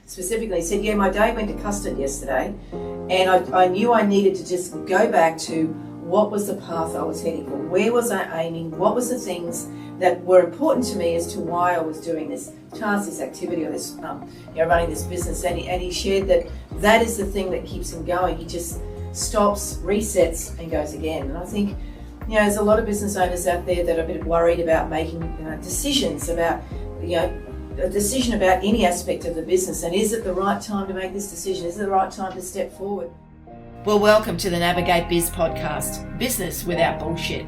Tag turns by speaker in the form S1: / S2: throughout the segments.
S1: specifically. He said, yeah, my day went to custard yesterday, and I knew I needed to just go back to what was the path I was heading for, where was I aiming, what was the things that were important to me as to why I was doing this task, this activity, or this, running this business. And he shared that is the thing that keeps him going. He just stops, resets, and goes again. And I think, there's a lot of business owners out there that are a bit worried about making decisions about, a decision about any aspect of the business. And is it the right time to make this decision? Is it the right time to step forward?
S2: Well, welcome to the Navigate Biz podcast, business without bullshit.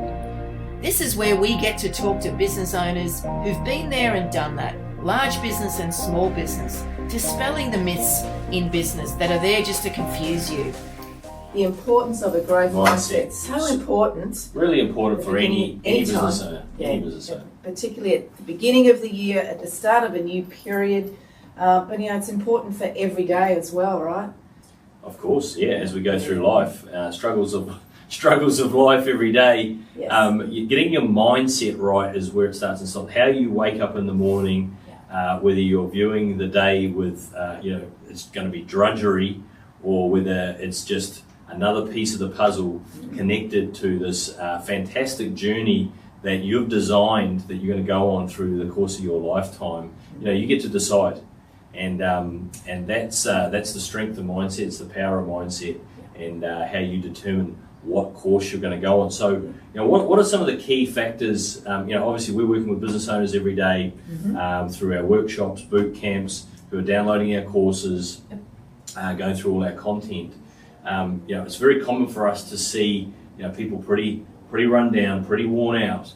S2: This is where we get to talk to business owners who've been there and done that, large business and small business, dispelling the myths in business that are there just to confuse you.
S1: The importance of a growth mindset, so important.
S3: Really important for any business owner.
S1: Any business owner. Particularly at the beginning of the year, at the start of a new period. But it's important for every day as well, right?
S3: Of course, yeah. As we go through life, struggles of life every day.
S1: Yes.
S3: Getting your mindset right is where it starts and stops. How you wake up in the morning, whether you're viewing the day with, it's going to be drudgery, or whether it's just another piece of the puzzle connected to this fantastic journey that you've designed that you're going to go on through the course of your lifetime. You get to decide. And that's the strength of mindset, it's the power of mindset, and how you determine what course you're going to go on. So, what are some of the key factors? Obviously we're working with business owners every day through our workshops, boot camps, who are downloading our courses, going through all our content. It's very common for us to see people pretty run down, pretty worn out.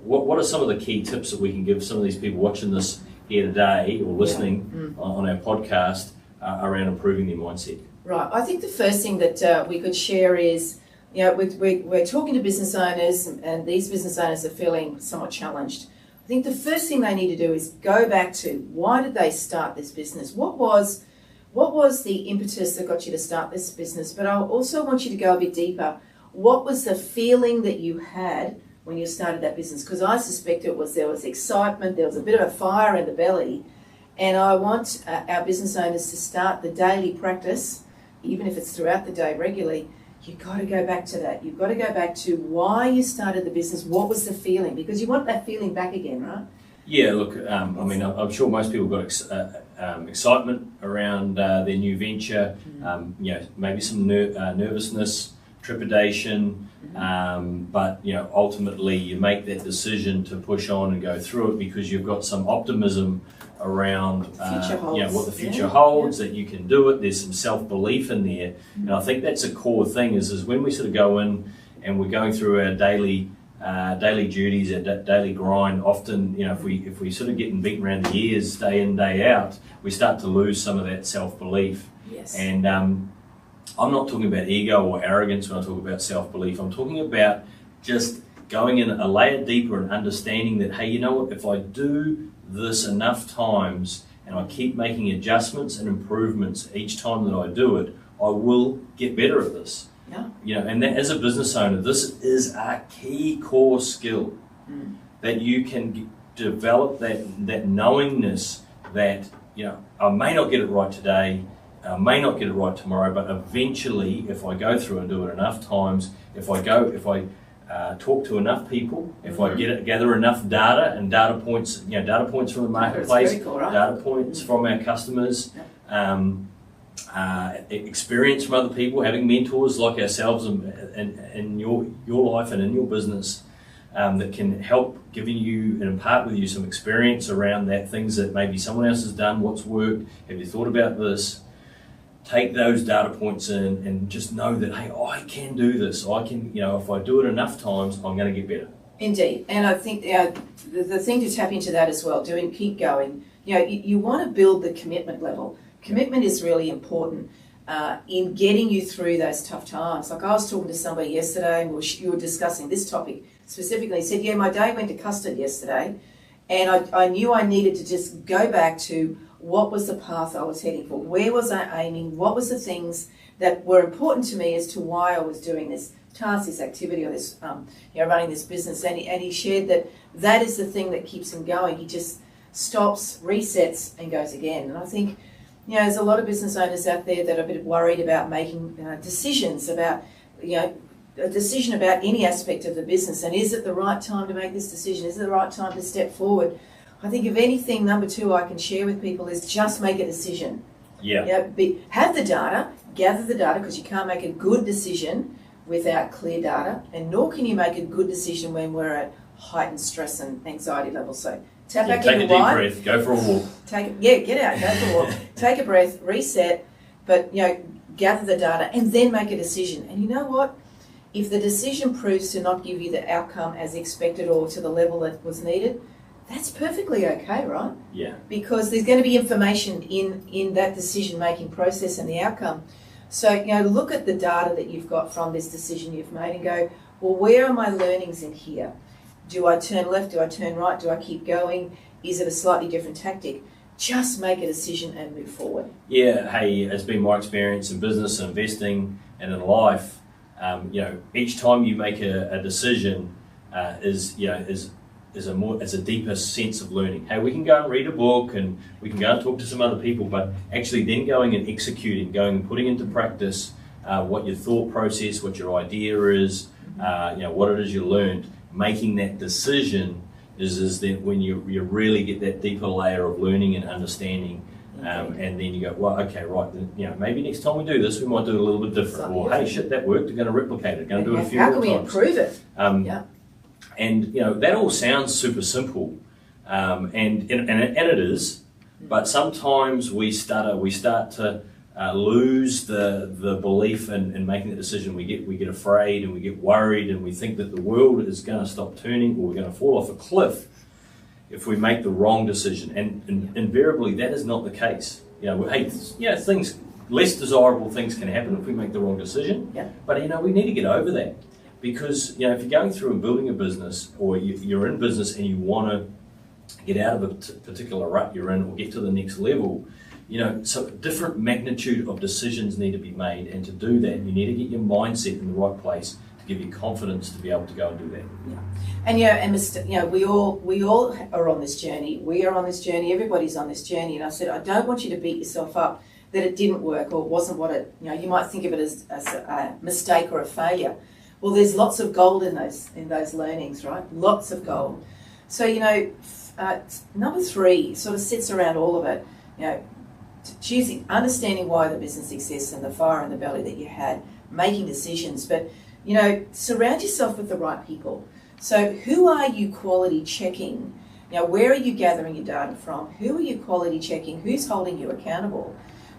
S3: What are some of the key tips that we can give some of these people watching this here today or listening on our podcast around improving their mindset?
S1: Right. I think the first thing that we could share is, we're talking to business owners, and these business owners are feeling somewhat challenged. I think the first thing they need to do is go back to, why did they start this business? What was the impetus that got you to start this business? But I also want you to go a bit deeper. What was the feeling that you had when you started that business? Because I suspect there was excitement, there was a bit of a fire in the belly, and I want our business owners to start the daily practice, even if it's throughout the day regularly. You've got to go back to that. You've got to go back to why you started the business. What was the feeling? Because you want that feeling back again, right?
S3: Yeah, look, I'm sure most people got excitement around their new venture, maybe some nervousness, trepidation, but ultimately you make that decision to push on and go through it because you've got some optimism around what the future holds, that you can do it. There's some self-belief in there, and I think that's a core thing is when we sort of go in and we're going through our daily duties, our daily grind. Often, if we sort of getting beaten around the ears day in, day out, we start to lose some of that self-belief.
S1: Yes.
S3: And I'm not talking about ego or arrogance when I talk about self-belief. I'm talking about just going in a layer deeper and understanding that, hey, if I do this enough times and I keep making adjustments and improvements each time that I do it, I will get better at this.
S1: Yeah.
S3: And that, as a business owner, this is a key core skill that you can develop, that knowingness that, I may not get it right today, I may not get it right tomorrow, but eventually, if I go through and do it enough times, if I talk to enough people, if I gather enough data and data points from the marketplace,
S1: very cool, right?
S3: Data points from our customers, experience from other people, having mentors like ourselves in your life and in your business that can help giving you and impart with you some experience around that, things that maybe someone else has done, what's worked, have you thought about this? Take those data points in and just know that, hey, I can do this. I can, if I do it enough times, I'm going to get better.
S1: Indeed. And I think the thing to tap into that as well, keep going. You want to build the commitment level. Commitment is really important in getting you through those tough times. Like I was talking to somebody yesterday, and you were discussing this topic specifically. He said, yeah, my day went to custard yesterday, and I knew I needed to just go back to what was the path I was heading for, where was I aiming, what was the things that were important to me as to why I was doing this task, this activity, or this, running this business. And he shared that is the thing that keeps him going. He just stops, resets, and goes again. And I think, there's a lot of business owners out there that are a bit worried about making decisions about, a decision about any aspect of the business. And is it the right time to make this decision? Is it the right time to step forward? I think if anything, number 2 I can share with people is just make a decision.
S3: Yeah.
S1: Have the data, gather the data, because you can't make a good decision without clear data, and nor can you make a good decision when we're at heightened stress and anxiety levels. So tap back
S3: take
S1: into
S3: a deep
S1: wine.
S3: breath, go for a walk.
S1: Get out, go for a walk. Take a breath, reset, but gather the data and then make a decision. And you know what? If the decision proves to not give you the outcome as expected or to the level that was needed, that's perfectly okay, right?
S3: Yeah.
S1: Because there's going to be information in that decision-making process and the outcome. So, look at the data that you've got from this decision you've made and go, well, where are my learnings in here? Do I turn left? Do I turn right? Do I keep going? Is it a slightly different tactic? Just make a decision and move forward.
S3: Yeah, hey, it's been my experience in business, investing, and in life. Each time you make a decision is a deeper sense of learning. Hey, we can go and read a book and we can go and talk to some other people, but actually then going and executing, going and putting into practice what your thought process, what your idea is, what it is you learned, making that decision is that when you really get that deeper layer of learning and understanding. And then you go, well, okay, right, then, maybe next time we do this, we might do it a little bit different. Or, hey, shit, that worked, we're going to replicate it, going to do it a few more times.
S1: How can we improve it?
S3: And, that all sounds super simple, and it is, but sometimes we start to lose the belief in making the decision. We get afraid and we get worried and we think that the world is going to stop turning or we're going to fall off a cliff if we make the wrong decision, and invariably that is not the case. Things, less desirable things can happen if we make the wrong decision.
S1: Yeah.
S3: But we need to get over that, because if you're going through and building a business, or you're in business and you want to get out of a particular rut you're in or get to the next level, so different magnitude of decisions need to be made, and to do that you need to get your mindset in the right place to give you confidence to be able to go and do that.
S1: Yeah. And we all are on this journey. We are on this journey. Everybody's on this journey. And I said, I don't want you to beat yourself up that it didn't work or it wasn't what it. You might think of it as a mistake or a failure. Well, there's lots of gold in those learnings, right? Lots of gold. So number 3 sort of sits around all of it. Understanding why the business exists and the fire in the belly that you had, making decisions, but surround yourself with the right people. So who are you quality checking? Where are you gathering your data from? Who are you quality checking? Who's holding you accountable?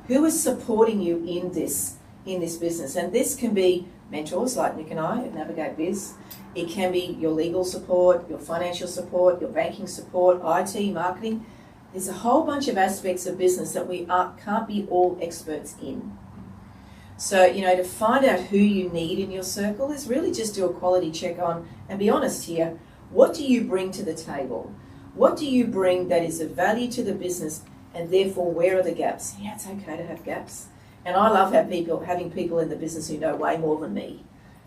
S1: Who is supporting you in this business? And this can be mentors like Nick and I at Navigate Biz. It can be your legal support, your financial support, your banking support, IT, marketing. There's a whole bunch of aspects of business that we can't be all experts in. So, to find out who you need in your circle is really just do a quality check on, and be honest here, what do you bring to the table? What do you bring that is of value to the business, and therefore where are the gaps? Yeah, it's okay to have gaps. And I love having people in the business who know way more than me,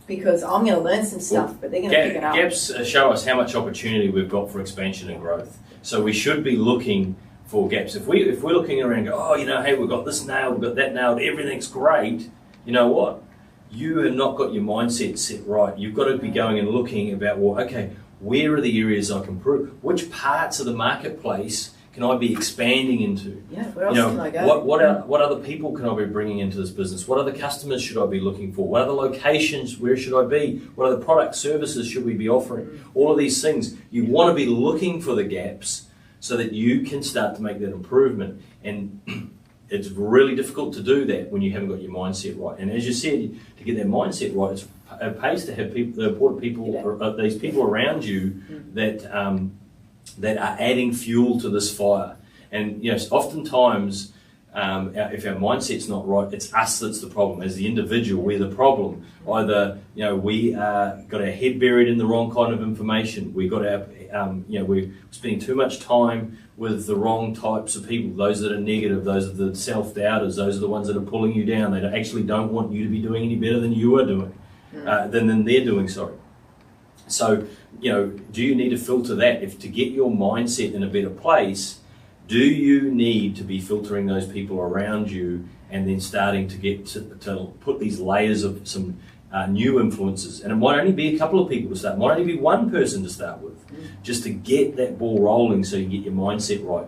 S1: because I'm going to learn some stuff, but they're going to pick it up.
S3: Gaps show us how much opportunity we've got for expansion and growth. So we should be looking for gaps. If we're looking around and go, hey, we've got this nailed, we've got that nailed, everything's great, you know what? You have not got your mindset set right. You've got to be going and looking about, where are the areas I can improve? Which parts of the marketplace can I be expanding into?
S1: Yeah, where else can I go?
S3: What other people can I be bringing into this business? What other customers should I be looking for? What other locations, where should I be? What other product services should we be offering? All of these things. You want to be looking for the gaps so that you can start to make that improvement. And it's really difficult to do that when you haven't got your mindset right. And as you said, to get that mindset right, it pays to have people, these people around you that are adding fuel to this fire. And oftentimes, if our mindset's not right, it's us that's the problem. As the individual, we're the problem. Either we got our head buried in the wrong kind of information. We got our we're spending too much time with the wrong types of people. Those that are negative, those are the self-doubters, those are the ones that are pulling you down. They actually don't want you to be doing any better than you are doing, than they're doing. Sorry. So do you need to filter that? If to get your mindset in a better place, Do you need to be filtering those people around you and then starting to get to put these layers of some new influences? And it might only be a couple of people to start, it might only be one person to start with, just to get that ball rolling so you get your mindset right.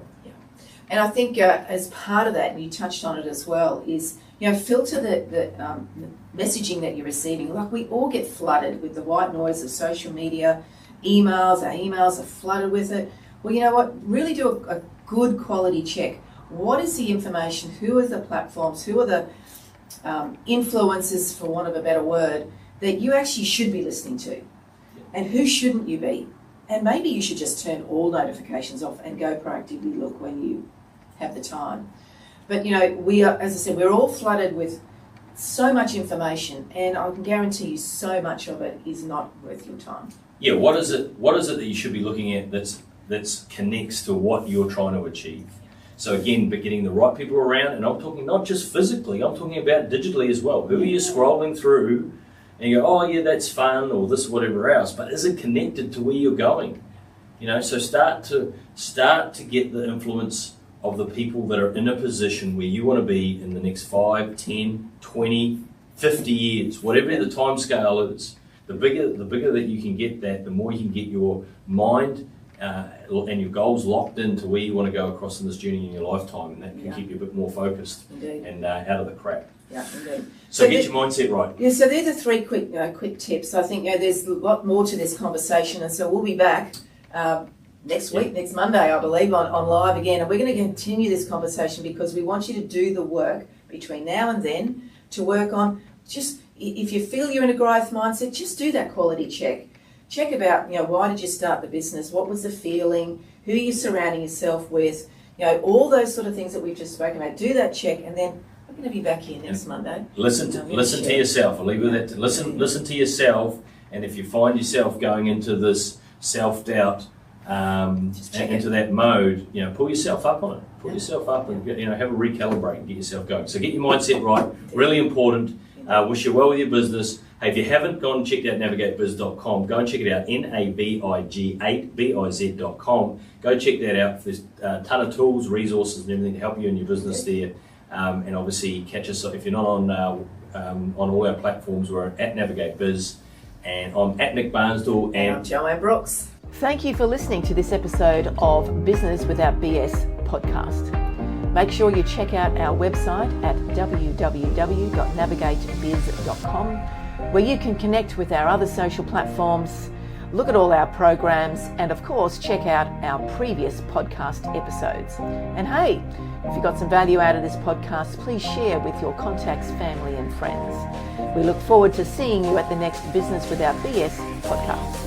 S1: And I think as part of that, and you touched on it as well, is filter the messaging that you're receiving. Like, we all get flooded with the white noise of social media, emails. Our emails are flooded with it. Well, you know what? Really do a good quality check. What is the information? Who are the platforms? Who are the influencers, for want of a better word, that you actually should be listening to? And who shouldn't you be? And maybe you should just turn all notifications off and go proactively look when you have the time. But we are, as I said, we're all flooded with so much information, and I can guarantee you so much of it is not worth your time.
S3: Yeah, what is it that you should be looking at that's connects to what you're trying to achieve? So again, but getting the right people around, and I'm talking not just physically, I'm talking about digitally as well. Who are you scrolling through and you go, oh yeah, that's fun, or this, whatever else, but is it connected to where you're going? So start to get the influence of the people that are in a position where you want to be in the next 5, 10, 20, 50 years, whatever the time scale is. The bigger that you can get that, the more you can get your mind and your goals locked into where you want to go across in this journey in your lifetime, and that can keep you a bit more focused and out of the crap.
S1: Yeah, indeed.
S3: So get your mindset right.
S1: Yeah, so they're the three quick tips. I think there's a lot more to this conversation, and so we'll be back next week, next Monday, I believe, on live again, and we're going to continue this conversation because we want you to do the work between now and then to work on just, if you feel you're in a growth mindset, just do that quality check. Check about, why did you start the business? What was the feeling? Who are you surrounding yourself with? All those sort of things that we've just spoken about. Do that check, and then we're going to be back here next Monday.
S3: Listen to yourself. I'll leave you with that. Listen to yourself, and if you find yourself going into this self-doubt, into that mode, pull yourself up on it. Pull yourself up and have a recalibrate and get yourself going. So get your mindset right. Really important. Wish you well with your business. Hey, if you haven't gone and checked out navigatebiz.com, go and check it out, NAVIG8BIZ.com. Go check that out. There's a ton of tools, resources, and everything to help you in your business there. And obviously catch us if you're not on all our platforms. We're at Navigate Biz, and I'm at Nick Barnsdall, and
S1: I'm Joanne Brooks.
S2: Thank you for listening to this episode of Business Without BS podcast. Make sure you check out our website at www.navigatebiz.com, where you can connect with our other social platforms, look at all our programs, and of course check out our previous podcast episodes. And hey, if you got some value out of this podcast, please share with your contacts, family and friends. We look forward to seeing you at the next Business Without BS podcast.